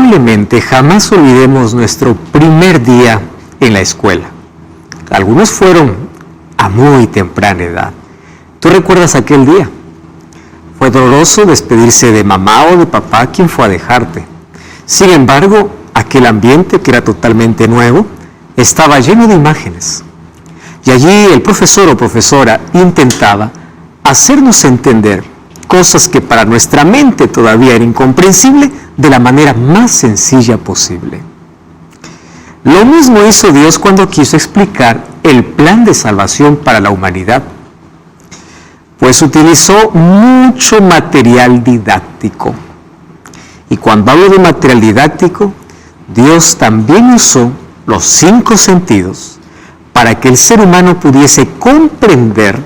Probablemente jamás olvidemos nuestro primer día en la escuela. Algunos fueron a muy temprana edad. ¿Tú recuerdas aquel día? Fue doloroso despedirse de mamá o de papá quien fue a dejarte. Sin embargo, aquel ambiente que era totalmente nuevo estaba lleno de imágenes. Y allí el profesor o profesora intentaba hacernos entender cosas que para nuestra mente todavía era incomprensible de la manera más sencilla posible. Lo mismo hizo Dios cuando quiso explicar el plan de salvación para la humanidad, pues utilizó mucho material didáctico. Y cuando hablo de material didáctico, Dios también usó los 5 sentidos para que el ser humano pudiese comprender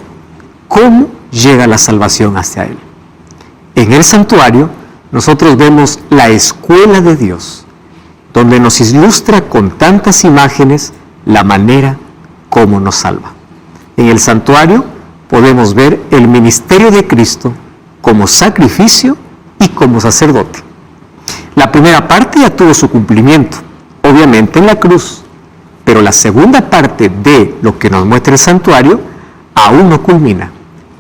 cómo llega la salvación hacia Él. En el santuario, nosotros vemos la escuela de Dios, donde nos ilustra con tantas imágenes la manera como nos salva. En el santuario podemos ver el ministerio de Cristo como sacrificio y como sacerdote. La primera parte ya tuvo su cumplimiento, obviamente en la cruz, pero la segunda parte de lo que nos muestra el santuario aún no culmina,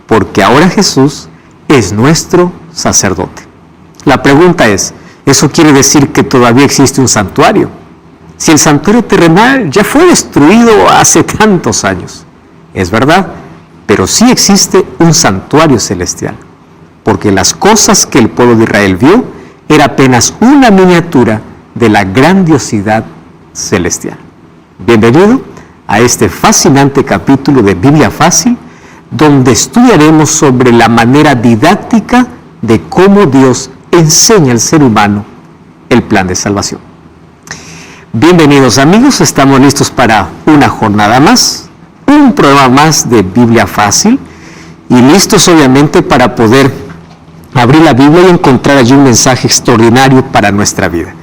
porque ahora Jesús es nuestro sacerdote. La pregunta es, ¿eso quiere decir que todavía existe un santuario? Si el santuario terrenal ya fue destruido hace tantos años. Es verdad, pero sí existe un santuario celestial, porque las cosas que el pueblo de Israel vio era apenas una miniatura de la grandiosidad celestial. Bienvenido a este fascinante capítulo de Biblia Fácil, donde estudiaremos sobre la manera didáctica de cómo Dios enseña al ser humano el plan de salvación. Bienvenidos amigos, estamos listos para una jornada más, un programa más de Biblia Fácil y listos obviamente para poder abrir la Biblia y encontrar allí un mensaje extraordinario para nuestra vida.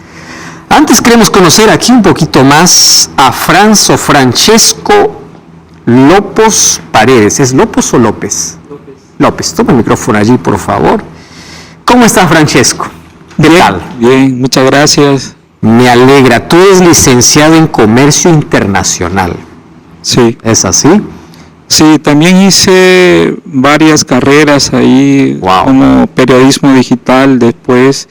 Antes queremos conocer aquí un poquito más a Francesco Lopos Paredes. ¿Es Lopos o López? López, toma el micrófono allí, por favor. ¿Cómo está, Francesco? ¿Qué tal? Bien, muchas gracias. Me alegra. Tú eres licenciado en Comercio Internacional. Sí. ¿Es así? Sí, también hice varias carreras ahí, como periodismo digital después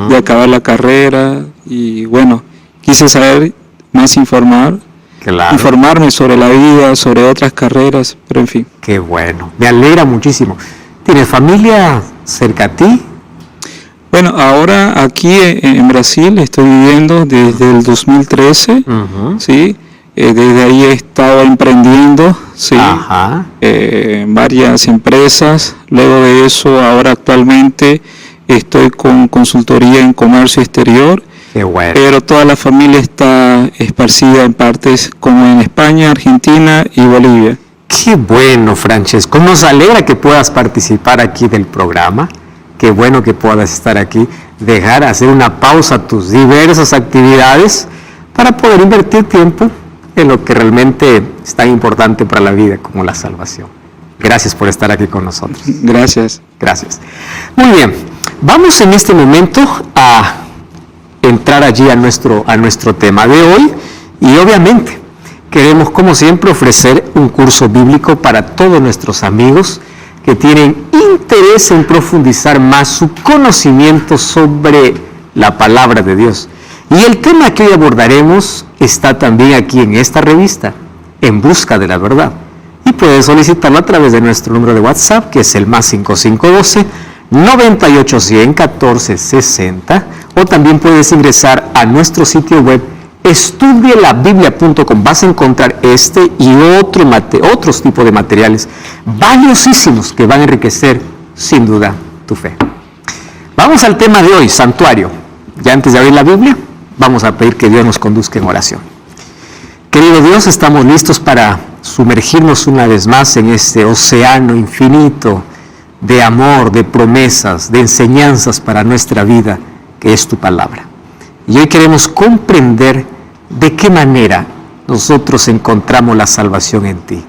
de acabar la carrera. Y bueno, quise saber más, informarme sobre la vida, sobre otras carreras, pero en fin. Qué bueno, me alegra muchísimo. ¿Tienes familia cerca a ti? Bueno, ahora aquí en Brasil estoy viviendo desde el 2013, ¿sí? Desde ahí he estado emprendiendo, ¿sí? En varias empresas. Luego de eso, ahora actualmente estoy con consultoría en comercio exterior. Qué bueno. Pero toda la familia está esparcida en partes como en España, Argentina y Bolivia. Qué bueno, Francesco. Nos alegra que puedas participar aquí del programa. Qué bueno que puedas estar aquí, hacer una pausa a tus diversas actividades para poder invertir tiempo en lo que realmente es tan importante para la vida como la salvación. Gracias por estar aquí con nosotros. Gracias. Gracias. Muy bien, vamos en este momento a entrar allí a nuestro tema de hoy y obviamente queremos como siempre ofrecer un curso bíblico para todos nuestros amigos que tienen interés en profundizar más su conocimiento sobre la palabra de Dios. Y el tema que hoy abordaremos está también aquí en esta revista, En Busca de la Verdad. Y puedes solicitarlo a través de nuestro número de WhatsApp, que es el más 5512 9810 1460, o también puedes ingresar a nuestro sitio web estudielabiblia.com. Vas a encontrar este y otros tipos de materiales valiosísimos que van a enriquecer sin duda tu fe. Vamos al tema de hoy, santuario. Ya antes de abrir la Biblia, vamos a pedir que Dios nos conduzca en oración. Querido Dios, estamos listos para sumergirnos una vez más en este océano infinito de amor, de promesas, de enseñanzas para nuestra vida, que es tu palabra. Y hoy queremos comprender de qué manera nosotros encontramos la salvación en ti.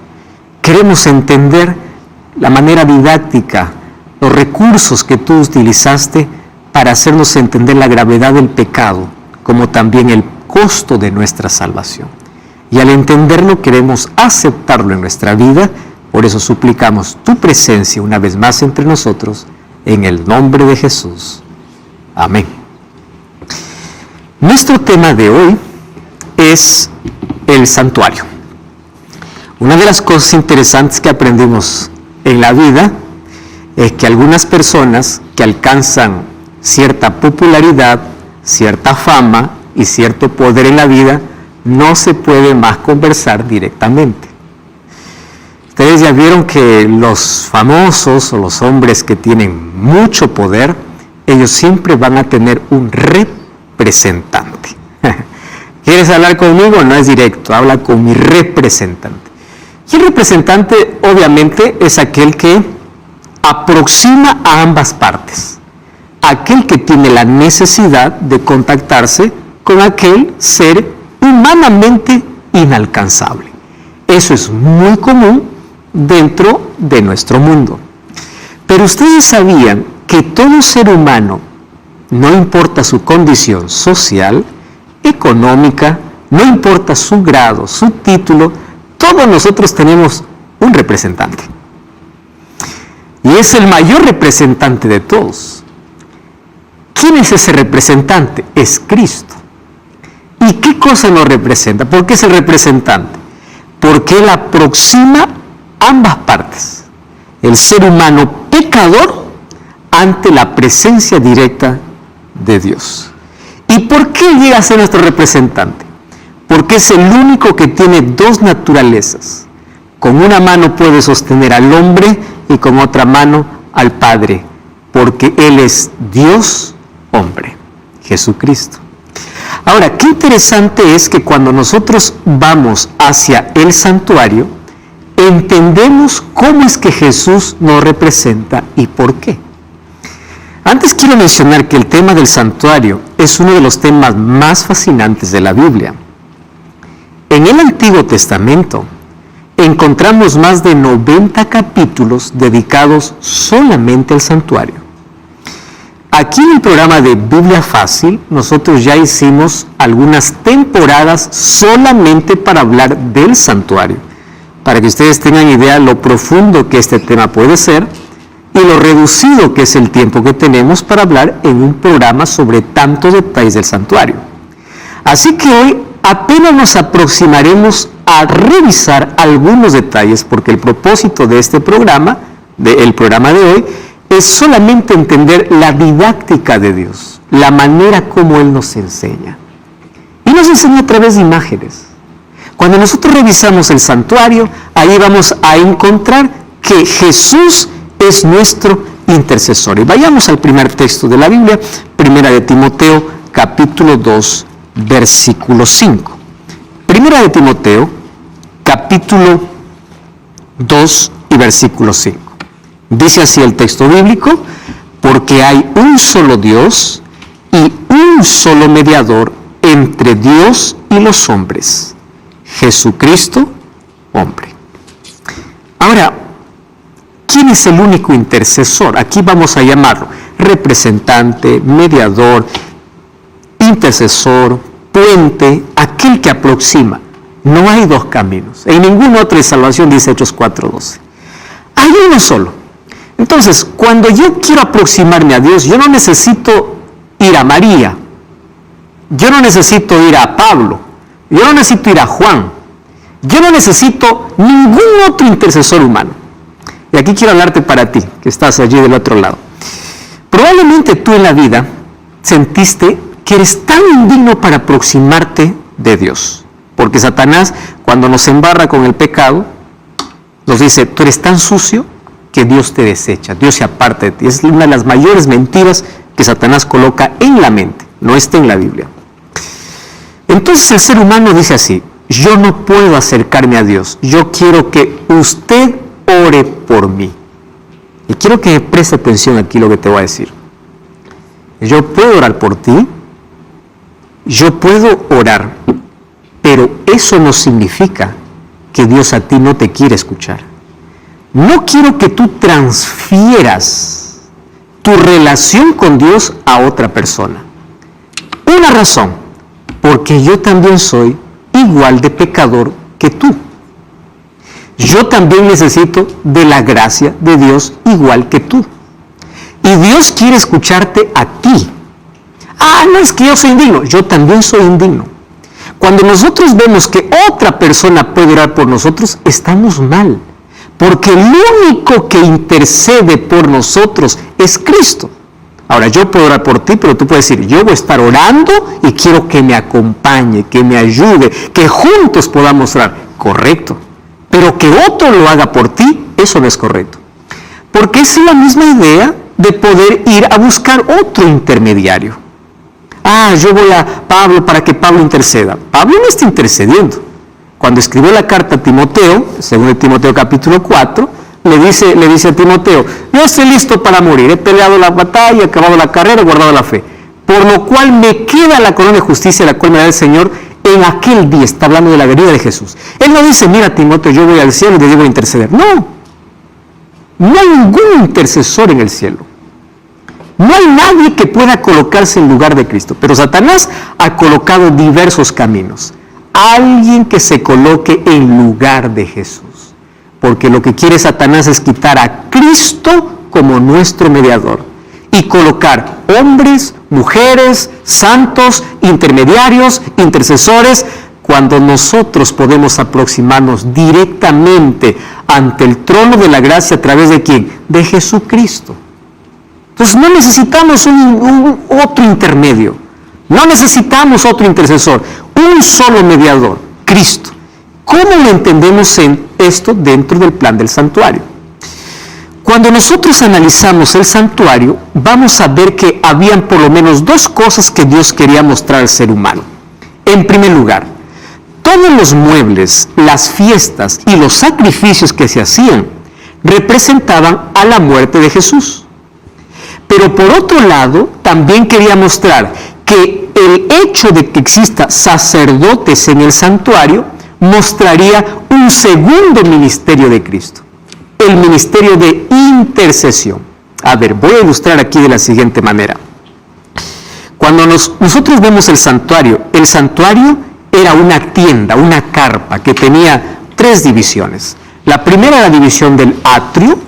Queremos entender la manera didáctica, los recursos que tú utilizaste para hacernos entender la gravedad del pecado, como también el costo de nuestra salvación. Y al entenderlo queremos aceptarlo en nuestra vida, por eso suplicamos tu presencia una vez más entre nosotros, en el nombre de Jesús. Amén. Nuestro tema de hoy es el santuario. Una de las cosas interesantes que aprendimos en la vida es que algunas personas que alcanzan cierta popularidad, cierta fama y cierto poder en la vida, no se puede más conversar directamente. Ustedes ya vieron que los famosos o los hombres que tienen mucho poder, ellos siempre van a tener un representante. ¿Quieres hablar conmigo? No es directo, habla con mi representante. Y el representante obviamente es aquel que aproxima a ambas partes, aquel que tiene la necesidad de contactarse con aquel ser humanamente inalcanzable. Eso es muy común dentro de nuestro mundo. Pero ustedes sabían que todo ser humano, no importa su condición social, económica, no importa su grado, su título, todos nosotros tenemos un representante. Y es el mayor representante de todos. ¿Quién es ese representante? Es Cristo. ¿Y qué cosa nos representa? ¿Por qué es el representante? Porque Él aproxima ambas partes. El ser humano pecador ante la presencia directa de Dios. ¿Y por qué llega a ser nuestro representante? Porque es el único que tiene dos naturalezas. Con una mano puede sostener al hombre y con otra mano al Padre, porque Él es Dios hombre, Jesucristo. Ahora, qué interesante es que cuando nosotros vamos hacia el santuario, entendemos cómo es que Jesús nos representa y por qué. Antes quiero mencionar que el tema del santuario es uno de los temas más fascinantes de la Biblia. En el Antiguo Testamento encontramos más de 90 capítulos dedicados solamente al santuario. Aquí en el programa de Biblia Fácil, nosotros ya hicimos algunas temporadas solamente para hablar del santuario, para que ustedes tengan idea lo profundo que este tema puede ser y lo reducido que es el tiempo que tenemos para hablar en un programa sobre tantos detalles del santuario. Así que hoy apenas nos aproximaremos a revisar algunos detalles, porque el propósito de este programa, del programa de hoy, es solamente entender la didáctica de Dios, la manera como Él nos enseña. Y nos enseña a través de imágenes. Cuando nosotros revisamos el santuario, ahí vamos a encontrar que Jesús es nuestro intercesor. Y vayamos al primer texto de la Biblia, Primera de Timoteo, capítulo 2, versículo 5. Primera de Timoteo, capítulo 2 y versículo 5. Dice así el texto bíblico: porque hay un solo Dios y un solo mediador entre Dios y los hombres, Jesucristo, hombre. Ahora, ¿quién es el único intercesor? Aquí vamos a llamarlo representante, mediador, intercesor, puente, aquel que aproxima. No hay dos caminos. En ningún otro de salvación, dice Hechos 4:12. Hay uno solo. Entonces, cuando yo quiero aproximarme a Dios, yo no necesito ir a María, yo no necesito ir a Pablo, yo no necesito ir a Juan, yo no necesito ningún otro intercesor humano. Y aquí quiero hablarte para ti, que estás allí del otro lado. Probablemente tú en la vida sentiste que eres tan indigno para aproximarte de Dios, porque Satanás, cuando nos embarra con el pecado, nos dice: tú eres tan sucio que Dios te desecha, Dios se aparta de ti. Es una de las mayores mentiras que Satanás coloca en la mente, no está en la Biblia. Entonces el ser humano dice así: yo no puedo acercarme a Dios, yo quiero que usted ore por mí. Y quiero que preste atención aquí lo que te voy a decir. Yo puedo orar por ti, yo puedo orar, pero eso no significa que Dios a ti no te quiere escuchar. No quiero que tú transfieras tu relación con Dios a otra persona. Una razón: porque yo también soy igual de pecador que tú. Yo también necesito de la gracia de Dios igual que tú. Y Dios quiere escucharte a ti. No es que yo soy indigno, yo también soy indigno. Cuando nosotros vemos que otra persona puede orar por nosotros, estamos mal. Porque el único que intercede por nosotros es Cristo. Ahora, yo puedo orar por ti, pero tú puedes decir, yo voy a estar orando y quiero que me acompañe, que me ayude, que juntos podamos orar. Correcto. Pero que otro lo haga por ti, eso no es correcto. Porque es la misma idea de poder ir a buscar otro intermediario. Yo voy a Pablo para que Pablo interceda. Pablo no está intercediendo. Cuando escribió la carta a Timoteo, según Timoteo capítulo 4, le dice a Timoteo, yo estoy listo para morir, he peleado la batalla, he acabado la carrera, he guardado la fe, por lo cual me queda la corona de justicia, la cual me da el Señor en aquel día. Está hablando de la venida de Jesús. Él no dice, mira Timoteo, yo voy al cielo y te debo interceder. No hay ningún intercesor en el cielo. No hay nadie que pueda colocarse en lugar de Cristo. Pero Satanás ha colocado diversos caminos. Alguien que se coloque en lugar de Jesús. Porque lo que quiere Satanás es quitar a Cristo como nuestro mediador. Y colocar hombres, mujeres, santos, intermediarios, intercesores, cuando nosotros podemos aproximarnos directamente ante el trono de la gracia a través de ¿quién? De Jesucristo. Entonces no necesitamos otro intermedio, no necesitamos otro intercesor, un solo mediador, Cristo. ¿Cómo lo entendemos en esto dentro del plan del santuario? Cuando nosotros analizamos el santuario, vamos a ver que habían por lo menos dos cosas que Dios quería mostrar al ser humano. En primer lugar, todos los muebles, las fiestas y los sacrificios que se hacían representaban a la muerte de Jesús. Pero por otro lado, también quería mostrar que el hecho de que exista sacerdotes en el santuario mostraría un segundo ministerio de Cristo, el ministerio de intercesión. A ver, voy a ilustrar aquí de la siguiente manera. Cuando nosotros vemos el santuario era una tienda, una carpa que tenía 3 divisiones. La primera era la división del atrio,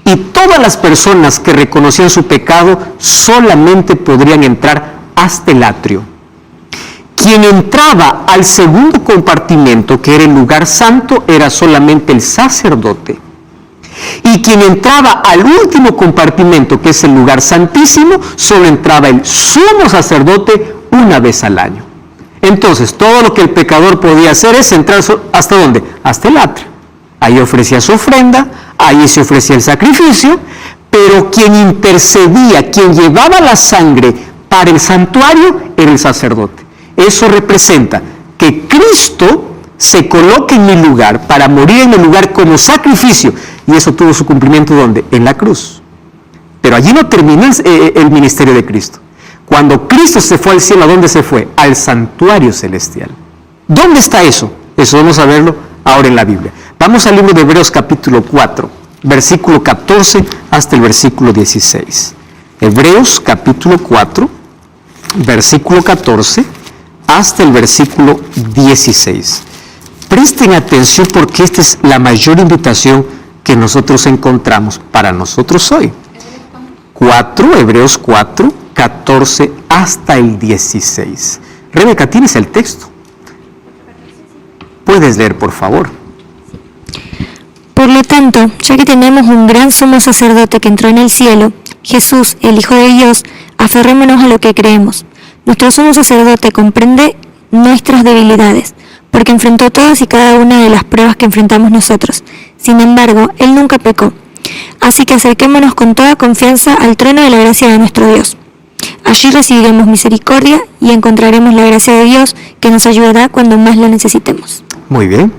y todas las personas que reconocían su pecado solamente podrían entrar hasta el atrio. Quien entraba al segundo compartimento, que era el lugar santo, era solamente el sacerdote. Y quien entraba al último compartimento, que es el lugar santísimo, solo entraba el sumo sacerdote una vez al año. Entonces, todo lo que el pecador podía hacer es entrar ¿hasta dónde? Hasta el atrio. Ahí ofrecía su ofrenda, ahí se ofrecía el sacrificio, pero quien intercedía, quien llevaba la sangre para el santuario, era el sacerdote. Eso representa que Cristo se coloque en mi lugar para morir en mi lugar como sacrificio, y eso tuvo su cumplimiento ¿dónde? En la cruz. Pero allí no terminó el ministerio de Cristo. Cuando Cristo se fue al cielo, ¿a dónde se fue? Al santuario celestial. ¿Dónde está eso? Eso vamos a verlo ahora en la Biblia. Vamos al libro de Hebreos capítulo 4, versículo 14 hasta el versículo 16. Hebreos capítulo 4, versículo 14 hasta el versículo 16. Presten atención porque esta es la mayor invitación que nosotros encontramos para nosotros hoy. Hebreos 4, 14 hasta el 16. Rebeca, ¿tienes el texto? Puedes leer, por favor. Por lo tanto, ya que tenemos un gran sumo sacerdote que entró en el cielo, Jesús, el Hijo de Dios, aferrémonos a lo que creemos. Nuestro sumo sacerdote comprende nuestras debilidades, porque enfrentó todas y cada una de las pruebas que enfrentamos nosotros. Sin embargo, Él nunca pecó. Así que acerquémonos con toda confianza al trono de la gracia de nuestro Dios. Allí recibiremos misericordia y encontraremos la gracia de Dios que nos ayudará cuando más la necesitemos. Muy bien.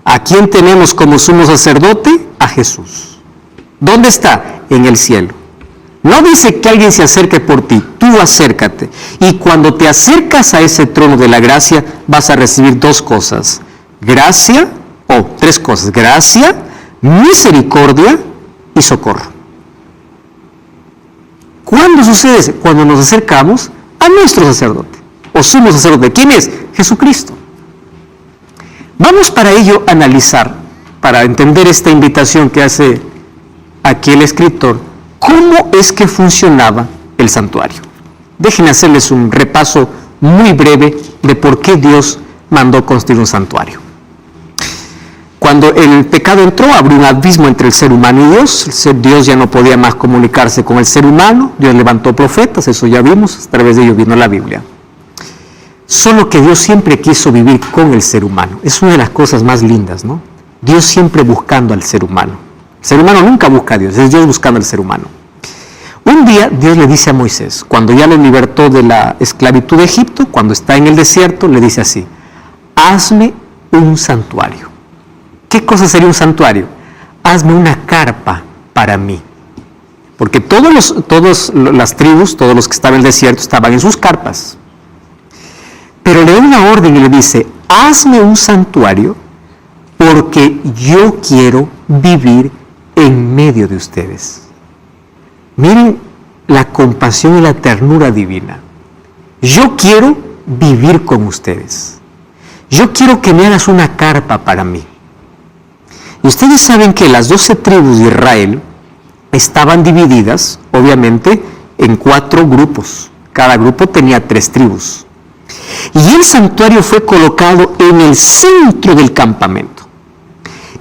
¿A quién tenemos como sumo sacerdote? A Jesús. ¿Dónde está? En el cielo. No dice que alguien se acerque por ti, tú acércate. Y cuando te acercas a ese trono de la gracia, vas a recibir 2 cosas. Gracia, 3 cosas. Gracia, misericordia y socorro. ¿Cuándo sucede eso? Cuando nos acercamos a nuestro sacerdote. o sumo sacerdote. ¿Quién es? Jesucristo. Vamos para ello a analizar, para entender esta invitación que hace aquí el escritor, cómo es que funcionaba el santuario. Déjenme hacerles un repaso muy breve de por qué Dios mandó construir un santuario. Cuando el pecado entró, abrió un abismo entre el ser humano y Dios. Dios ya no podía más comunicarse con el ser humano. Dios levantó profetas, eso ya vimos, a través de ellos vino la Biblia. Solo que Dios siempre quiso vivir con el ser humano. Es una de las cosas más lindas, ¿no? Dios siempre buscando al ser humano. El ser humano nunca busca a Dios, es Dios buscando al ser humano. Un día Dios le dice a Moisés, cuando ya lo libertó de la esclavitud de Egipto, cuando está en el desierto, le dice así: hazme un santuario. ¿Qué cosa sería un santuario? Hazme una carpa para mí. Porque todas las tribus, todos los que estaban en el desierto, estaban en sus carpas. Pero le da una orden y le dice: hazme un santuario porque yo quiero vivir en medio de ustedes. Miren la compasión y la ternura divina. Yo quiero vivir con ustedes. Yo quiero que me hagas una carpa para mí. Y ustedes saben que las 12 tribus de Israel estaban divididas, obviamente, en 4 grupos. Cada grupo tenía 3 tribus. Y el santuario fue colocado en el centro del campamento.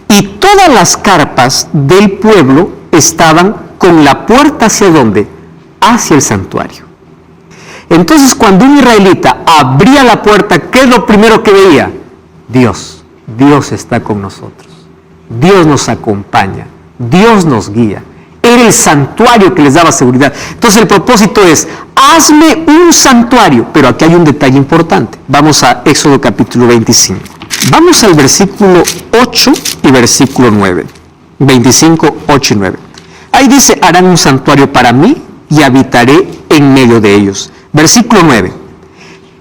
Y todas las carpas del pueblo estaban con la puerta ¿hacia dónde? Hacia el santuario. Entonces, cuando un israelita abría la puerta, ¿qué es lo primero que veía? Dios. Dios está con nosotros. Dios nos acompaña. Dios nos guía. Era el santuario que les daba seguridad. Entonces, el propósito es: hazme un santuario. Pero aquí hay un detalle importante. Vamos a Éxodo capítulo 25. Vamos al versículo 8 y versículo 9. 25, 8 y 9. Ahí dice: harán un santuario para mí y habitaré en medio de ellos. Versículo 9.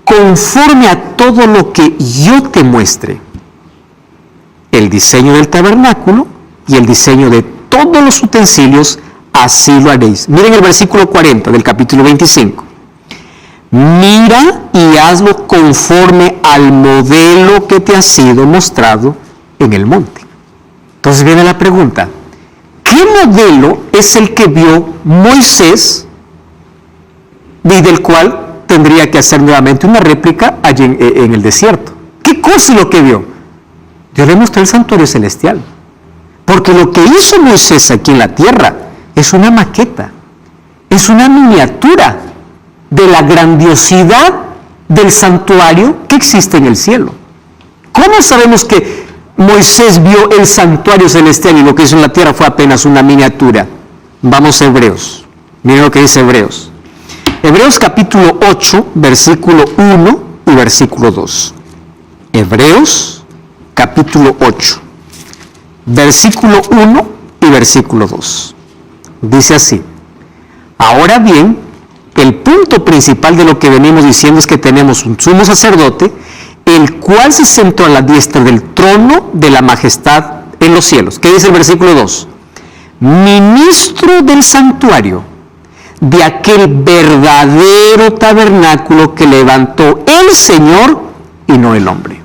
Conforme a todo lo que yo te muestre, el diseño del tabernáculo y el diseño de todos los utensilios, así lo haréis. Miren el versículo 40 del capítulo 25. Mira y hazlo conforme al modelo que te ha sido mostrado en el monte. Entonces viene la pregunta: ¿qué modelo es el que vio Moisés y del cual tendría que hacer nuevamente una réplica allí en el desierto? ¿Qué cosa es lo que vio? Dios le mostró el santuario celestial. Porque lo que hizo Moisés aquí en la tierra es una maqueta, es una miniatura de la grandiosidad del santuario que existe en el cielo. ¿Cómo sabemos que Moisés vio el santuario celestial y lo que hizo en la tierra fue apenas una miniatura? Vamos a Hebreos. Miren lo que dice Hebreos. Hebreos capítulo 8, versículo 1 y versículo 2. Hebreos capítulo 8, versículo 1 y versículo 2. Dice así: ahora bien, el punto principal de lo que venimos diciendo es que tenemos un sumo sacerdote, el cual se sentó a la diestra del trono de la majestad en los cielos. ¿Qué dice el versículo 2? Ministro del santuario, de aquel verdadero tabernáculo que levantó el Señor y no el hombre.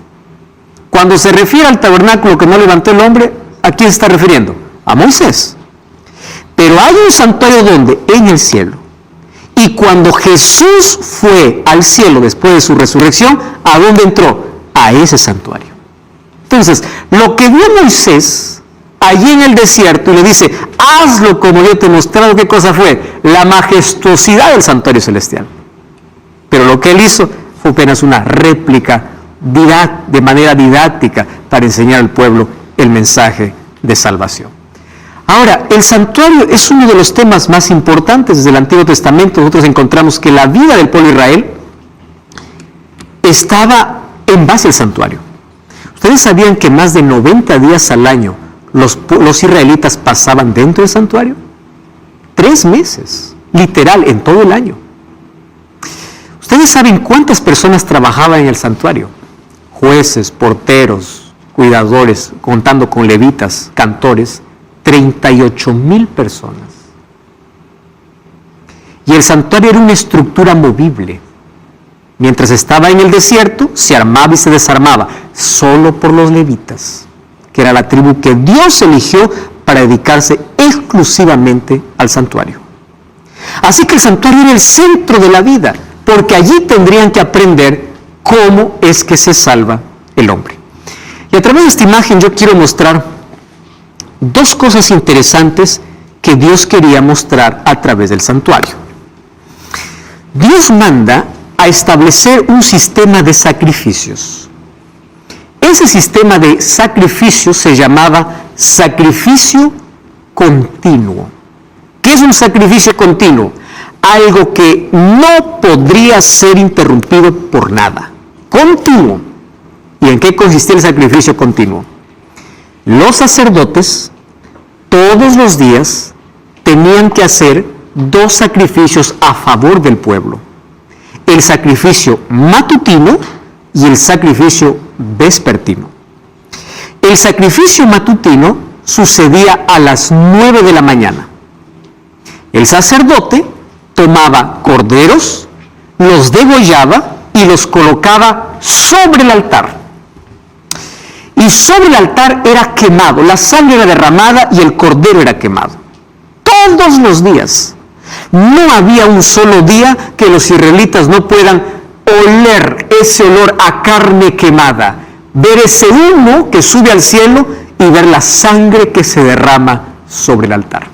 Cuando se refiere al tabernáculo que no levantó el hombre, ¿a quién se está refiriendo? A Moisés. Pero hay un santuario ¿dónde? En el cielo. Y cuando Jesús fue al cielo después de su resurrección, ¿a dónde entró? A ese santuario. Entonces, lo que vio Moisés allí en el desierto, y le dice: hazlo como yo te he mostrado, ¿qué cosa fue? La majestuosidad del santuario celestial. Pero lo que él hizo fue apenas una réplica de manera didáctica para enseñar al pueblo el mensaje de salvación. Ahora, el santuario es uno de los temas más importantes desde el Antiguo Testamento. Nosotros encontramos que la vida del pueblo de Israel estaba en base al santuario. ¿Ustedes sabían que más de 90 días al año los israelitas pasaban dentro del santuario? 3 meses, literal, en todo el año. ¿Ustedes saben cuántas personas trabajaban en el santuario? Jueces, porteros, cuidadores, contando con levitas, cantores, 38,000 personas. Y el santuario era una estructura movible. Mientras estaba en el desierto, se armaba y se desarmaba, solo por los levitas, que era la tribu que Dios eligió para dedicarse exclusivamente al santuario. Así que el santuario era el centro de la vida, porque allí tendrían que aprender cómo es que se salva el hombre. Y a través de esta imagen yo quiero mostrar dos cosas interesantes que Dios quería mostrar a través del santuario. Dios manda a establecer un sistema de sacrificios. Ese sistema de sacrificios se llamaba sacrificio continuo. ¿Qué es un sacrificio continuo? Algo que no podría ser interrumpido por nada. Continuo. ¿Y en qué consistía el sacrificio continuo? Los sacerdotes todos los días tenían que hacer dos sacrificios a favor del pueblo. El sacrificio matutino y el sacrificio vespertino. El sacrificio matutino sucedía a las 9 de la mañana. El sacerdote tomaba corderos, los degollaba y los colocaba sobre el altar. Y sobre el altar era quemado, la sangre era derramada y el cordero era quemado. Todos los días. No había un solo día que los israelitas no puedan oler ese olor a carne quemada, ver ese humo que sube al cielo y ver la sangre que se derrama sobre el altar.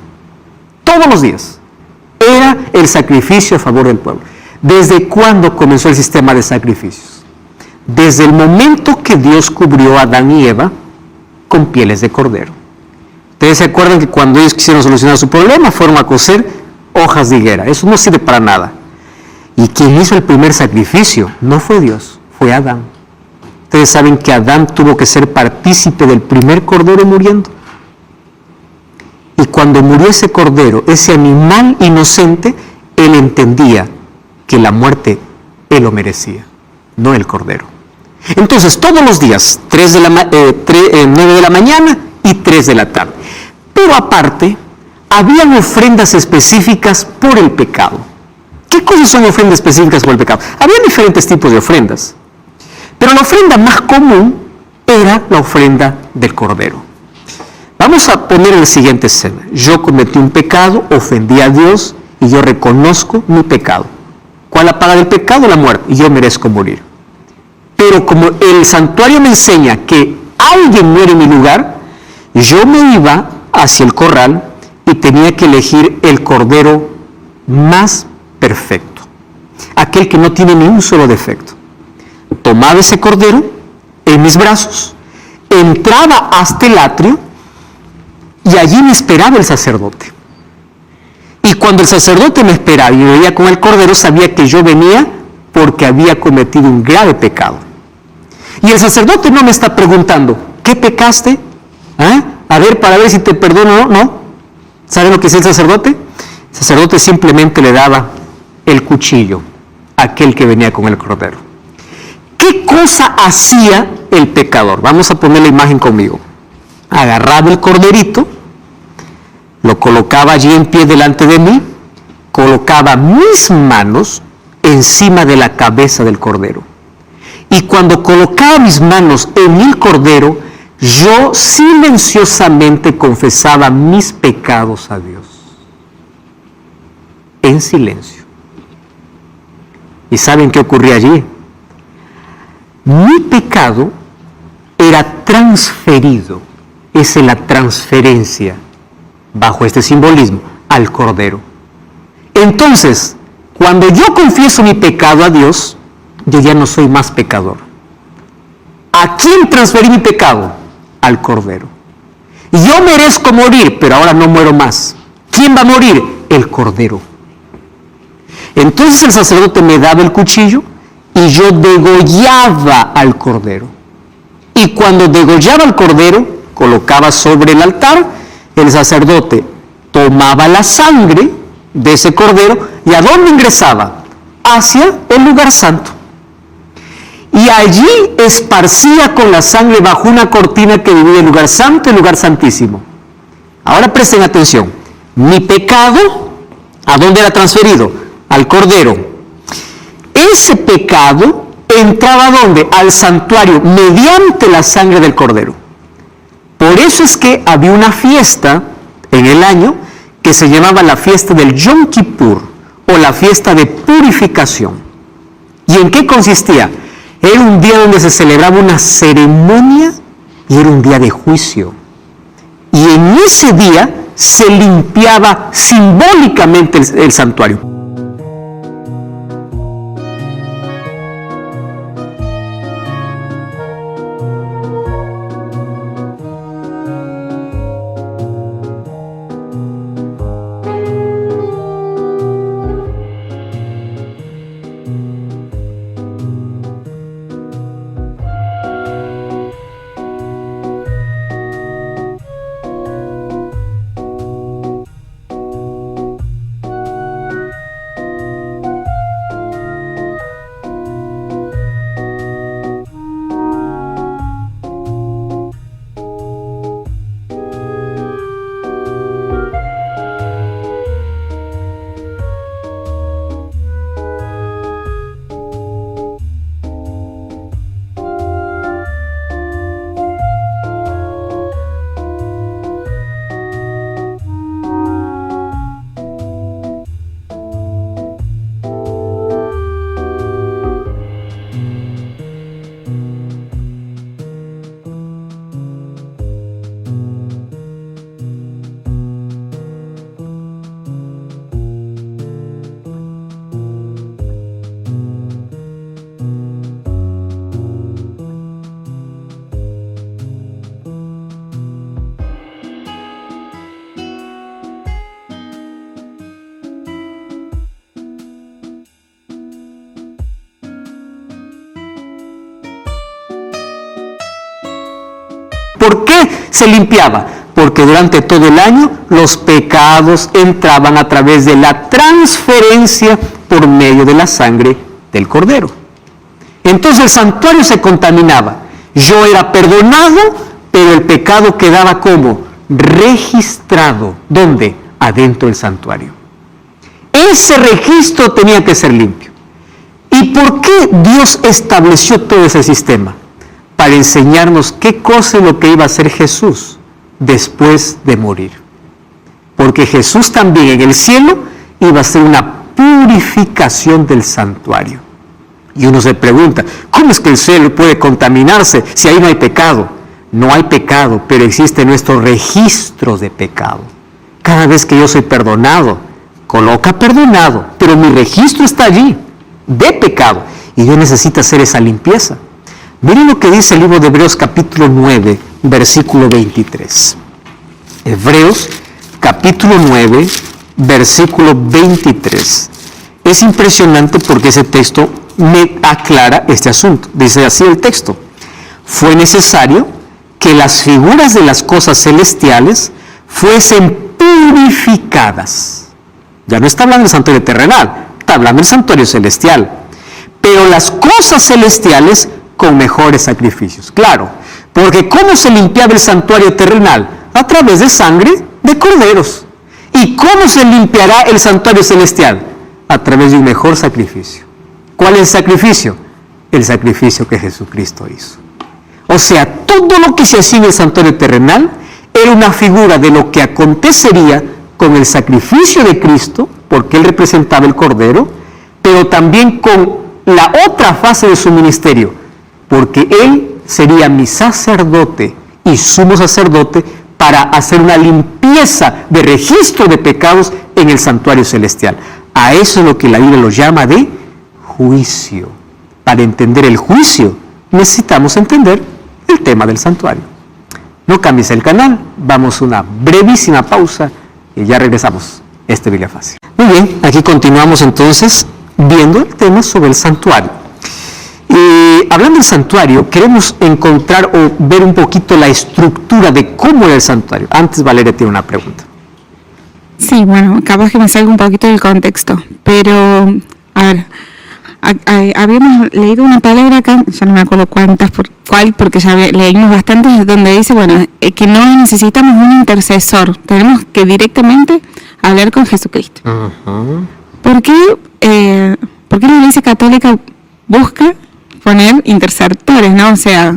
Todos los días. Era el sacrificio a favor del pueblo. ¿Desde cuándo comenzó el sistema de sacrificios? Desde el momento que Dios cubrió a Adán y Eva con pieles de cordero. Ustedes se acuerdan que cuando ellos quisieron solucionar su problema, fueron a coser hojas de higuera. Eso no sirve para nada. Y quien hizo el primer sacrificio no fue Dios, fue Adán. Ustedes saben que Adán tuvo que ser partícipe del primer cordero muriendo. Y cuando murió ese cordero, ese animal inocente, él entendía que la muerte él lo merecía, no el cordero. Entonces, todos los días, 9 de la mañana y 3 de la tarde. Pero aparte, habían ofrendas específicas por el pecado. ¿Qué cosas son ofrendas específicas por el pecado? Había diferentes tipos de ofrendas, pero la ofrenda más común era la ofrenda del cordero. Vamos a poner la siguiente escena. Yo cometí un pecado, ofendí a Dios y yo reconozco mi pecado. ¿Cuál es la paga del pecado? La muerte. Y yo merezco morir. Pero como el santuario me enseña que alguien muere en mi lugar, yo me iba hacia el corral y tenía que elegir el cordero más perfecto, aquel que no tiene ni un solo defecto. Tomaba ese cordero en mis brazos, entraba hasta el atrio y allí me esperaba el sacerdote. Y cuando el sacerdote me esperaba y me veía con el cordero, sabía que yo venía porque había cometido un grave pecado. Y el sacerdote no me está preguntando, ¿qué pecaste? A ver, para ver si te perdono o no. No. ¿Saben lo que es el sacerdote? El sacerdote simplemente le daba el cuchillo a aquel que venía con el cordero. ¿Qué cosa hacía el pecador? Vamos a poner la imagen conmigo. Agarraba el corderito, lo colocaba allí en pie delante de mí, colocaba mis manos encima de la cabeza del cordero. Y cuando colocaba mis manos en el cordero, yo silenciosamente confesaba mis pecados a Dios. En silencio. ¿Y saben qué ocurría allí? Mi pecado era transferido. Esa es la transferencia, bajo este simbolismo, al cordero. Entonces, cuando yo confieso mi pecado a Dios, yo ya no soy más pecador. ¿A quién transferí mi pecado? Al cordero. Y yo merezco morir, pero ahora no muero más. ¿Quién va a morir? El cordero. Entonces el sacerdote me daba el cuchillo y yo degollaba al cordero. Y cuando degollaba al cordero, colocaba sobre el altar, el sacerdote tomaba la sangre de ese cordero y ¿a dónde ingresaba? Hacia el lugar santo. Y allí esparcía con la sangre bajo una cortina que dividía el lugar santo y el lugar santísimo. Ahora presten atención. Mi pecado, ¿a dónde era transferido? Al cordero. ese pecado entraba ¿dónde? Al santuario mediante la sangre del Cordero. Por eso es que había una fiesta en el año que se llamaba la fiesta del Yom Kippur o la fiesta de purificación. ¿Y en qué consistía? Era un día donde se celebraba una ceremonia y era un día de juicio. Y en ese día se limpiaba simbólicamente el santuario. ¿Por qué se limpiaba? Porque durante todo el año los pecados entraban a través de la transferencia por medio de la sangre del Cordero. Entonces el santuario se contaminaba. Yo era perdonado, pero el pecado quedaba como registrado. ¿Dónde? Adentro del santuario. Ese registro tenía que ser limpio. ¿Y por qué Dios estableció todo ese sistema? Para enseñarnos qué cosa es lo que iba a hacer Jesús después de morir. Porque Jesús también en el cielo iba a hacer una purificación del santuario. Y uno se pregunta, ¿cómo es que el cielo puede contaminarse si ahí no hay pecado? No hay pecado, pero existe nuestro registro de pecado. Cada vez que yo soy perdonado, coloca perdonado, pero mi registro está allí, de pecado. Y yo necesito hacer esa limpieza. Miren lo que dice el libro de Hebreos capítulo 9, versículo 23. Hebreos capítulo 9, versículo 23. Es impresionante porque ese texto me aclara este asunto. Dice así el texto: fue necesario que las figuras de las cosas celestiales fuesen purificadas. Ya no está hablando del santuario terrenal, está hablando del santuario celestial. Pero las cosas celestiales con mejores sacrificios. Claro, porque ¿cómo se limpiaba el santuario terrenal? A través de sangre de corderos. ¿Y cómo se limpiará el santuario celestial? A través de un mejor sacrificio. ¿Cuál es el sacrificio? El sacrificio que Jesucristo hizo. O sea, todo lo que se hacía en el santuario terrenal era una figura de lo que acontecería con el sacrificio de Cristo, porque Él representaba el Cordero, pero también con la otra fase de su ministerio, porque Él sería mi sacerdote y sumo sacerdote para hacer una limpieza de registro de pecados en el santuario celestial. A eso es lo que la Biblia lo llama de juicio. Para entender el juicio necesitamos entender el tema del santuario. No cambies el canal, vamos a una brevísima pausa y ya regresamos. Biblia Fácil. Muy bien, aquí continuamos entonces viendo el tema sobre el santuario. Hablando del santuario, queremos encontrar o ver un poquito la estructura de cómo era el santuario. Antes Valeria tiene una pregunta. Sí, bueno, capaz que me salga un poquito del contexto, pero a ver, habíamos leído una palabra acá, ya no me acuerdo cuál, porque ya leímos bastante, donde dice, bueno, que no necesitamos un intercesor, tenemos que directamente hablar con Jesucristo. Uh-huh. ¿Por qué ¿por qué la Iglesia Católica busca poner intercesores, ¿no? O sea,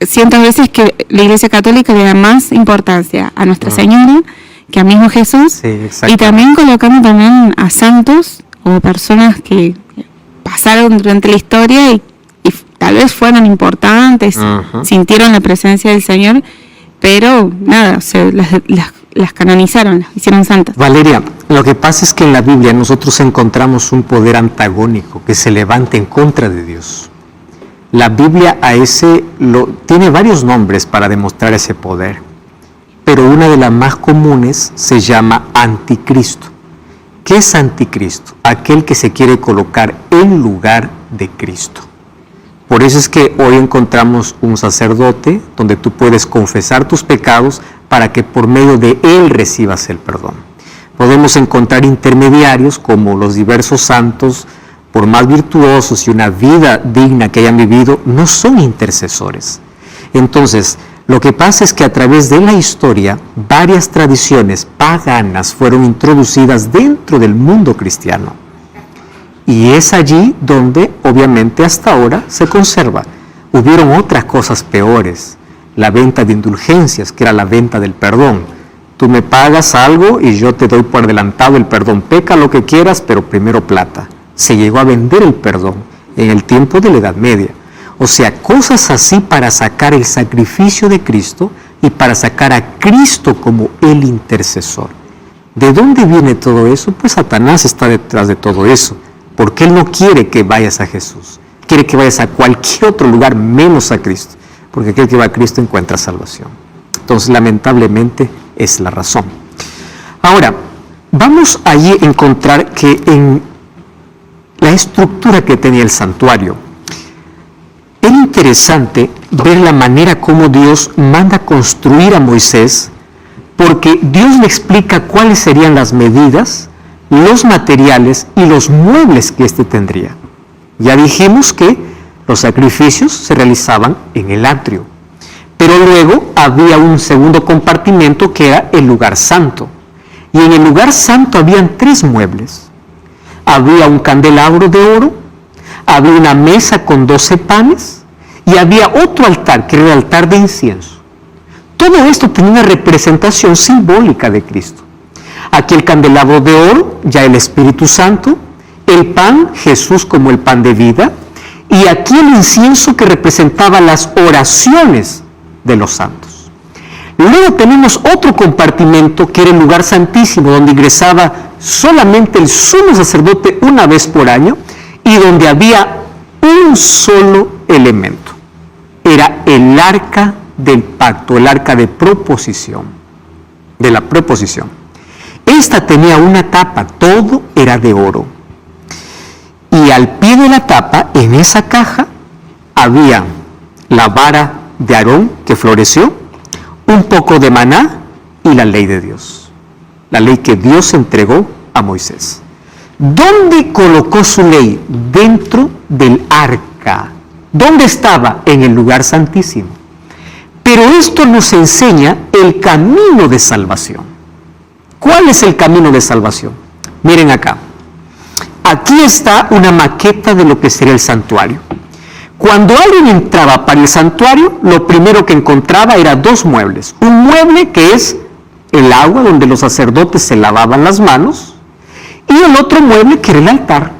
cientos veces que la Iglesia Católica le da más importancia a Nuestra Señora que a mismo Jesús, y también colocando también a santos o personas que pasaron durante la historia y tal vez fueron importantes, sintieron la presencia del Señor, pero nada, o sea, las canonizaron, las hicieron santas. Valeria, lo que pasa es que en la Biblia nosotros encontramos un poder antagónico que se levanta en contra de Dios. La Biblia tiene varios nombres para demostrar ese poder, pero una de las más comunes se llama anticristo. ¿Qué es anticristo? Aquel que se quiere colocar en lugar de Cristo. Por eso es que hoy encontramos un sacerdote donde tú puedes confesar tus pecados para que por medio de él recibas el perdón. Podemos encontrar intermediarios como los diversos santos, por más virtuosos y una vida digna que hayan vivido, no son intercesores. Entonces, lo que pasa es que a través de la historia, varias tradiciones paganas fueron introducidas dentro del mundo cristiano. Y es allí donde, obviamente, hasta ahora se conserva. Hubieron otras cosas peores. La venta de indulgencias, que era la venta del perdón. Tú me pagas algo y yo te doy por adelantado el perdón. Peca lo que quieras, pero primero plata. Se llegó a vender el perdón en el tiempo de la Edad Media. O sea, cosas así para sacar el sacrificio de Cristo y para sacar a Cristo como el intercesor. ¿De dónde viene todo eso? Pues Satanás está detrás de todo eso, porque él no quiere que vayas a Jesús. Quiere que vayas a cualquier otro lugar menos a Cristo, porque aquel que va a Cristo encuentra salvación. Entonces, lamentablemente, es la razón. Ahora, vamos allí a encontrar que en la estructura que tenía el santuario, es interesante ver la manera como Dios manda construir a Moisés, porque Dios le explica cuáles serían las medidas, los materiales y los muebles que éste tendría. Ya dijimos que los sacrificios se realizaban en el atrio, pero luego había un segundo compartimento que era el lugar santo. Y en el lugar santo habían 3 muebles. Había un candelabro de oro, había una mesa con 12 panes y había otro altar, que era el altar de incienso. Todo esto tenía una representación simbólica de Cristo. Aquí el candelabro de oro, ya el Espíritu Santo, el pan, Jesús como el pan de vida, y aquí el incienso que representaba las oraciones de los santos. Luego tenemos otro compartimento que era el lugar santísimo, donde ingresaba solamente el sumo sacerdote una vez por año y donde había un solo elemento. Era el arca del pacto, el arca de la proposición. Esta tenía una tapa, todo era de oro. Y al pie de la tapa, en esa caja, había la vara de Aarón que floreció, un poco de maná y la ley de Dios. La ley que Dios entregó a Moisés. ¿Dónde colocó su ley? Dentro del arca. ¿Dónde estaba? En el lugar santísimo. Pero esto nos enseña el camino de salvación. ¿Cuál es el camino de salvación? Miren acá. Aquí está una maqueta de lo que sería el santuario. Cuando alguien entraba para el santuario, lo primero que encontraba era 2 muebles. Un mueble que es el agua donde los sacerdotes se lavaban las manos, y el otro mueble que era el altar.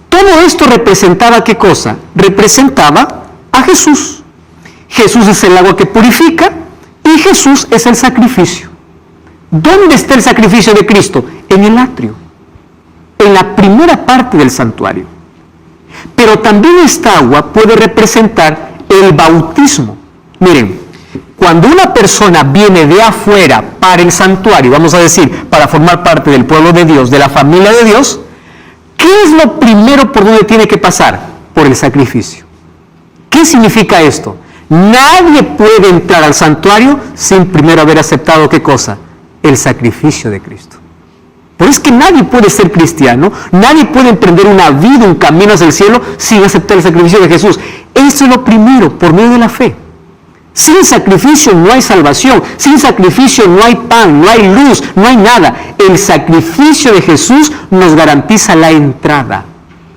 Todo esto representaba ¿qué cosa? Representaba a Jesús. Jesús es el agua que purifica y Jesús es el sacrificio. ¿Dónde está el sacrificio de Cristo? En el atrio, en la primera parte del santuario. Pero también esta agua puede representar el bautismo. Miren, cuando una persona viene de afuera para el santuario, vamos a decir, para formar parte del pueblo de Dios, de la familia de Dios, ¿qué es lo primero por donde tiene que pasar? Por el sacrificio. ¿Qué significa esto? Nadie puede entrar al santuario sin primero haber aceptado ¿qué cosa? El sacrificio de Cristo. Por eso es que nadie puede ser cristiano, nadie puede emprender una vida, un camino hacia el cielo sin aceptar el sacrificio de Jesús. Eso es lo primero, por medio de la fe. Sin sacrificio no hay salvación, sin sacrificio no hay pan, no hay luz, no hay nada. El sacrificio de Jesús nos garantiza la entrada.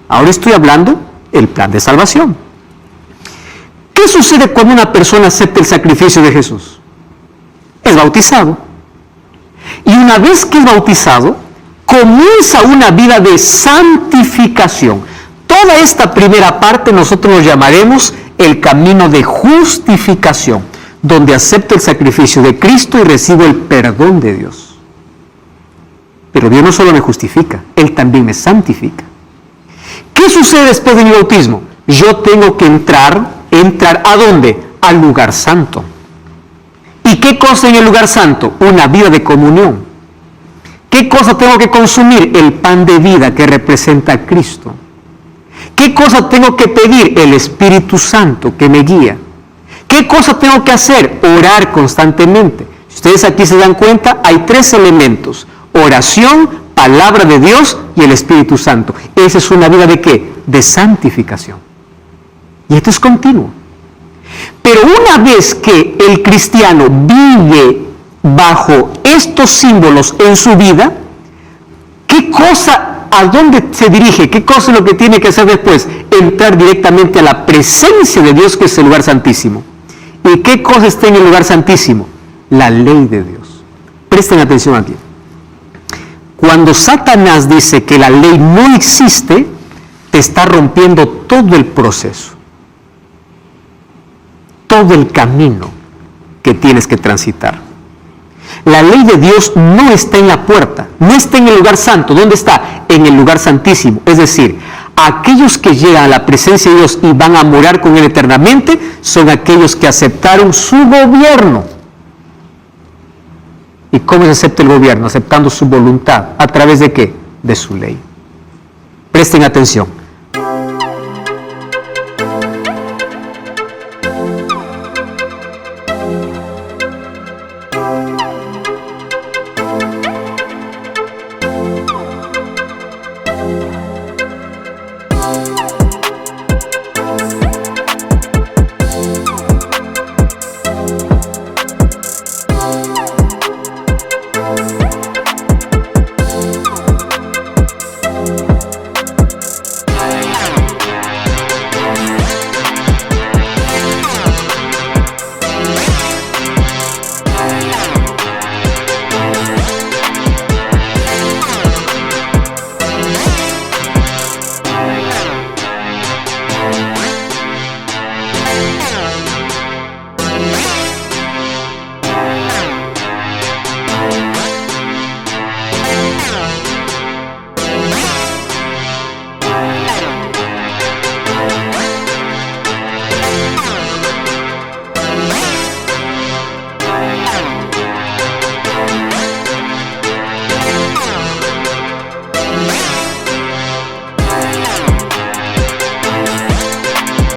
Ahora estoy hablando del plan de salvación. ¿Qué sucede cuando una persona acepta el sacrificio de Jesús? Es bautizado. Y una vez que es bautizado, comienza una vida de santificación. Toda esta primera parte nosotros lo llamaremos el camino de justificación, donde acepto el sacrificio de Cristo y recibo el perdón de Dios. Pero Dios no solo me justifica, Él también me santifica. ¿Qué sucede después de mi bautismo? Yo tengo que entrar ¿a dónde? Al lugar santo. ¿Y qué cosa en el lugar santo? Una vida de comunión. ¿Qué cosa tengo que consumir? El pan de vida que representa a Cristo. ¿Qué cosa tengo que pedir? El Espíritu Santo que me guía. ¿Qué cosa tengo que hacer? Orar constantemente. Si ustedes aquí se dan cuenta, hay 3 elementos: oración, palabra de Dios y el Espíritu Santo. Esa es una vida ¿de qué? De santificación. Y esto es continuo. Pero una vez que el cristiano vive bajo estos símbolos en su vida, ¿qué cosa, a dónde se dirige? ¿Qué cosa es lo que tiene que hacer después? Entrar directamente a la presencia de Dios, que es el lugar santísimo. ¿Y qué cosa está en el lugar santísimo? La ley de Dios. Presten atención aquí. Cuando Satanás dice que la ley no existe, te está rompiendo todo el proceso, todo el camino que tienes que transitar. La ley de Dios no está en la puerta, no está en el lugar santo. ¿Dónde está? En el lugar santísimo. Es decir, aquellos que llegan a la presencia de Dios y van a morar con Él eternamente son aquellos que aceptaron su gobierno. ¿Y cómo se acepta el gobierno? Aceptando su voluntad. ¿A través de qué? De su ley. Presten atención.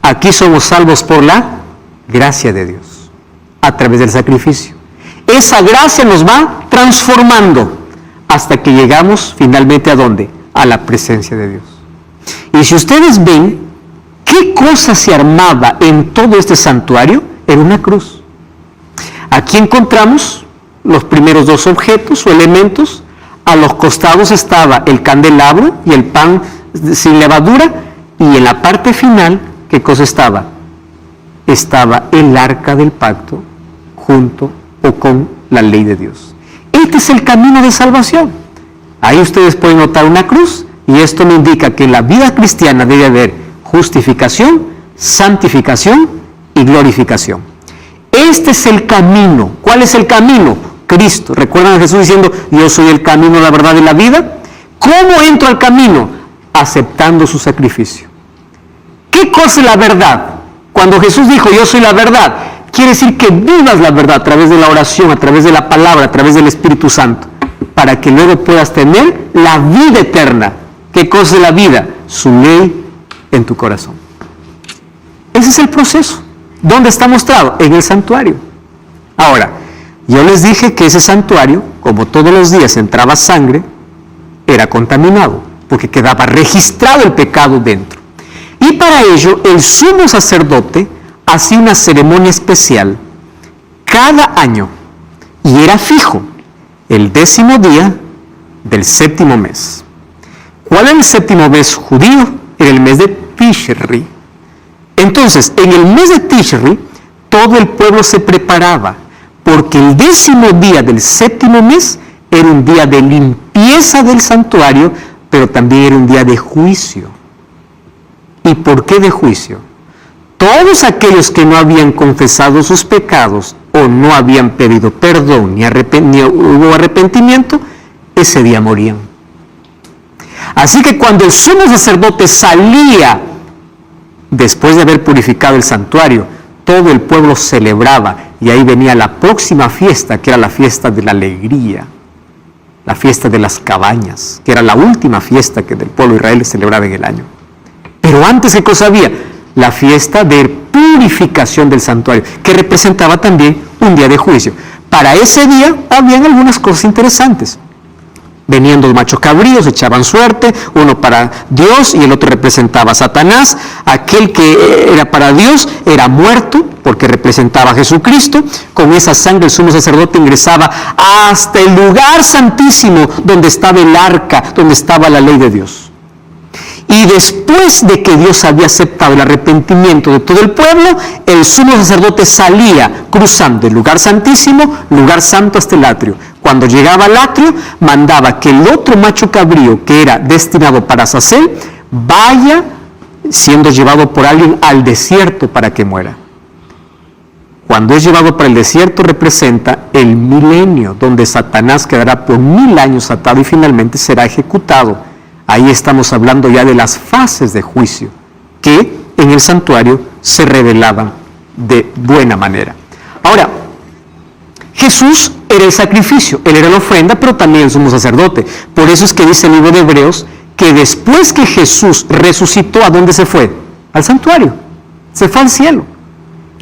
Aquí somos salvos por la gracia de Dios, a través del sacrificio. Esa gracia nos va transformando hasta que llegamos finalmente ¿a dónde? A la presencia de Dios. Y si ustedes ven, ¿qué cosa se armaba en todo este santuario? Era una cruz. Aquí encontramos los primeros 2 objetos o elementos. A los costados estaba el candelabro y el pan sin levadura, y en la parte final, ¿qué cosa estaba? Estaba el arca del pacto junto o con la ley de Dios. Este es el camino de salvación. Ahí ustedes pueden notar una cruz, y esto me indica que en la vida cristiana debe haber justificación, santificación y glorificación. Este es el camino. ¿Cuál es el camino? Cristo. ¿Recuerdan a Jesús diciendo, yo soy el camino, la verdad y la vida? ¿Cómo entro al camino? Aceptando su sacrificio. ¿Qué cosa es la verdad? Cuando Jesús dijo, yo soy la verdad, quiere decir que vivas la verdad a través de la oración, a través de la palabra, a través del Espíritu Santo, para que luego puedas tener la vida eterna. ¿Qué cosa es la vida? Su ley en tu corazón. Ese es el proceso. ¿Dónde está mostrado? En el santuario. Ahora, yo les dije que ese santuario, como todos los días entraba sangre, era contaminado, porque quedaba registrado el pecado dentro. Y para ello, el sumo sacerdote hacía una ceremonia especial cada año, y era fijo, el 10º día del 7º mes. ¿Cuál era el 7º mes judío? Era el mes de Tishri. Entonces, en el mes de Tishri, todo el pueblo se preparaba, porque el 10º día del 7º mes era un día de limpieza del santuario, pero también era un día de juicio. ¿Y por qué de juicio? Todos aquellos que no habían confesado sus pecados o no habían pedido perdón ni hubo arrepentimiento, ese día morían. Así que cuando el sumo sacerdote salía, después de haber purificado el santuario, todo el pueblo celebraba, y ahí venía la próxima fiesta, que era la fiesta de la alegría, la fiesta de las cabañas, que era la última fiesta que del pueblo de Israel celebraba en el año. Pero antes, ¿qué cosa había? La fiesta de purificación del santuario, que representaba también un día de juicio. Para ese día habían algunas cosas interesantes. Venían dos machos cabríos, echaban suerte, uno para Dios y el otro representaba a Satanás. Aquel que era para Dios era muerto porque representaba a Jesucristo. Con esa sangre el sumo sacerdote ingresaba hasta el lugar santísimo donde estaba el arca, donde estaba la ley de Dios. Y después de que Dios había aceptado el arrepentimiento de todo el pueblo, el sumo sacerdote salía cruzando el lugar santísimo, lugar santo, hasta el atrio. Cuando llegaba al atrio, mandaba que el otro macho cabrío, que era destinado para Azazel, vaya siendo llevado por alguien al desierto para que muera. Cuando es llevado para el desierto, representa el milenio, donde Satanás quedará por 1000 años atado y finalmente será ejecutado. Ahí estamos hablando ya de las fases de juicio que en el santuario se revelaban de buena manera. Ahora, Jesús era el sacrificio, Él era la ofrenda, pero también el sumo sacerdote. Por eso es que dice el libro de Hebreos que después que Jesús resucitó, ¿a dónde se fue? Al santuario, se fue al cielo.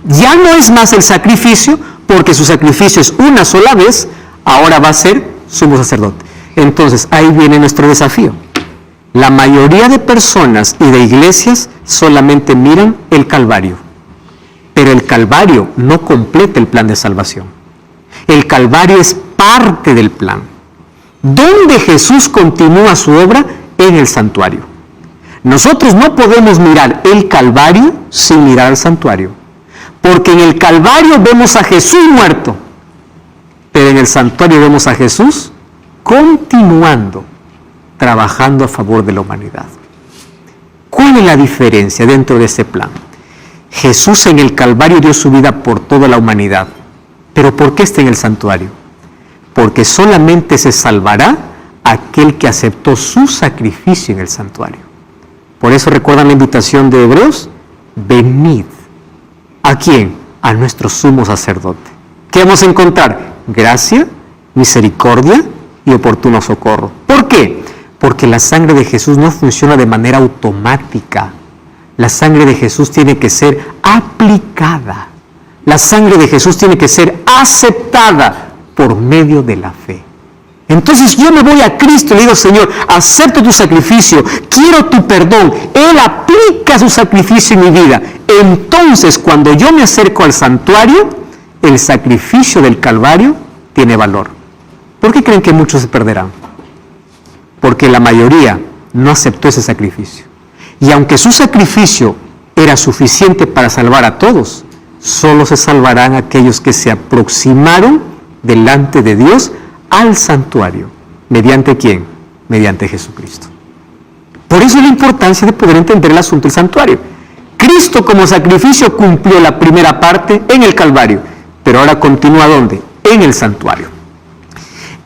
Ya no es más el sacrificio, porque su sacrificio es una sola vez, ahora va a ser sumo sacerdote. Entonces, ahí viene nuestro desafío. La mayoría de personas y de iglesias solamente miran el Calvario, pero el Calvario no completa el plan de salvación. El Calvario es parte del plan. ¿Dónde Jesús continúa su obra? En el santuario. Nosotros no podemos mirar el Calvario sin mirar al santuario, porque en el Calvario vemos a Jesús muerto, pero en el santuario vemos a Jesús continuando trabajando a favor de la humanidad. ¿Cuál es la diferencia dentro de ese plan? Jesús en el Calvario dio su vida por toda la humanidad. ¿Pero por qué está en el santuario? Porque solamente se salvará aquel que aceptó su sacrificio en el santuario. Por eso recuerdan la invitación de Hebreos: venid. ¿A quién? A nuestro sumo sacerdote. ¿Qué vamos a encontrar? Gracia, misericordia y oportuno socorro. ¿Por qué? Porque la sangre de Jesús no funciona de manera automática. La sangre de Jesús tiene que ser aplicada. La sangre de Jesús tiene que ser aceptada por medio de la fe. Entonces yo me voy a Cristo y le digo: Señor, acepto tu sacrificio, quiero tu perdón. Él aplica su sacrificio en mi vida. Entonces, cuando yo me acerco al santuario, el sacrificio del Calvario tiene valor. ¿Por qué creen que muchos se perderán? Porque la mayoría no aceptó ese sacrificio. Y aunque su sacrificio era suficiente para salvar a todos, solo se salvarán aquellos que se aproximaron delante de Dios al santuario. ¿Mediante quién? Mediante Jesucristo. Por eso la importancia de poder entender el asunto del santuario. Cristo como sacrificio cumplió la primera parte en el Calvario, pero ahora continúa ¿dónde? En el santuario.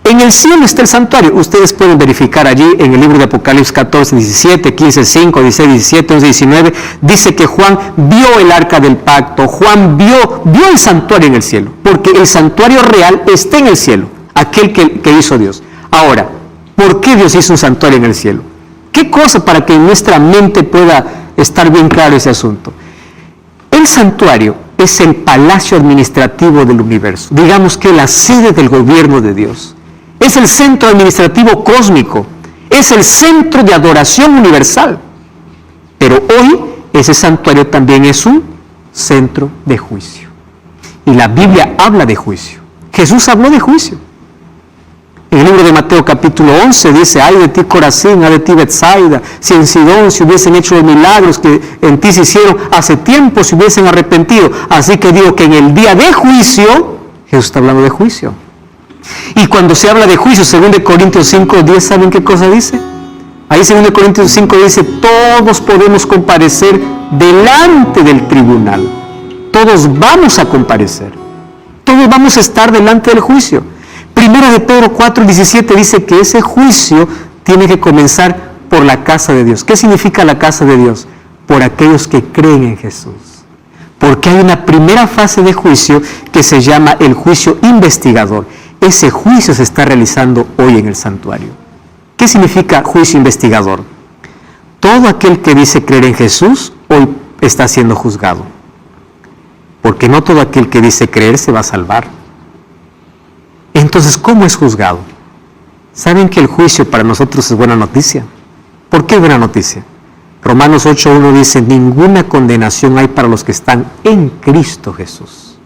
En el cielo está el santuario. Ustedes pueden verificar allí en el libro de Apocalipsis 14, 17, 15, 5, 16, 17, 11, 19. Dice que Juan vio el arca del pacto. Juan vio el santuario en el cielo. Porque el santuario real está en el cielo. Aquel que hizo Dios. Ahora, ¿por qué Dios hizo un santuario en el cielo? ¿Qué cosa para que en nuestra mente pueda estar bien claro ese asunto? El santuario es el palacio administrativo del universo. Digamos que la sede del gobierno de Dios. Es el centro administrativo cósmico, es el centro de adoración universal. Pero hoy ese santuario también es un centro de juicio. Y la Biblia habla de juicio. Jesús habló de juicio. En el libro de Mateo capítulo 11 dice: ay de ti Corazín, ay de ti Betsaida, si en Sidón se hubiesen hecho los milagros que en ti se hicieron hace tiempo, se hubiesen arrepentido. Así que digo que en el día de juicio, Jesús está hablando de juicio. Y cuando se habla de juicio, 2 Corintios 5:10, ¿saben qué cosa dice? Ahí 2 Corintios 5 dice: todos podemos comparecer delante del tribunal. Todos vamos a comparecer. Todos vamos a estar delante del juicio. Primera de Pedro 4:17 dice que ese juicio tiene que comenzar por la casa de Dios. ¿Qué significa la casa de Dios? Por aquellos que creen en Jesús. Porque hay una primera fase de juicio que se llama el juicio investigador. Ese juicio se está realizando hoy en el santuario. ¿Qué significa juicio investigador? Todo aquel que dice creer en Jesús hoy está siendo juzgado. Porque no todo aquel que dice creer se va a salvar. Entonces, ¿cómo es juzgado? ¿Saben que el juicio para nosotros es buena noticia? ¿Por qué es buena noticia? Romanos 8:1 dice: ninguna condenación hay para los que están en Cristo Jesús.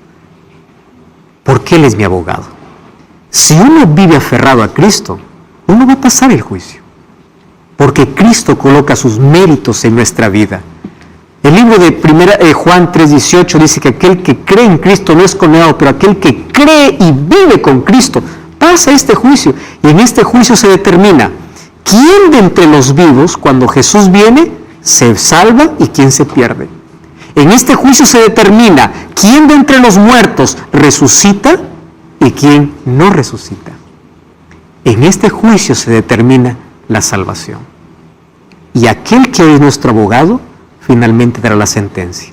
Porque Él es mi abogado. Si uno vive aferrado a Cristo, uno va a pasar el juicio. Porque Cristo coloca sus méritos en nuestra vida. El libro de Juan 3:18 dice que aquel que cree en Cristo no es condenado, pero aquel que cree y vive con Cristo pasa este juicio. Y en este juicio se determina quién de entre los vivos, cuando Jesús viene, se salva y quién se pierde. En este juicio se determina quién de entre los muertos resucita y quién no resucita. En este juicio se determina la salvación. Y aquel que es nuestro abogado finalmente dará la sentencia.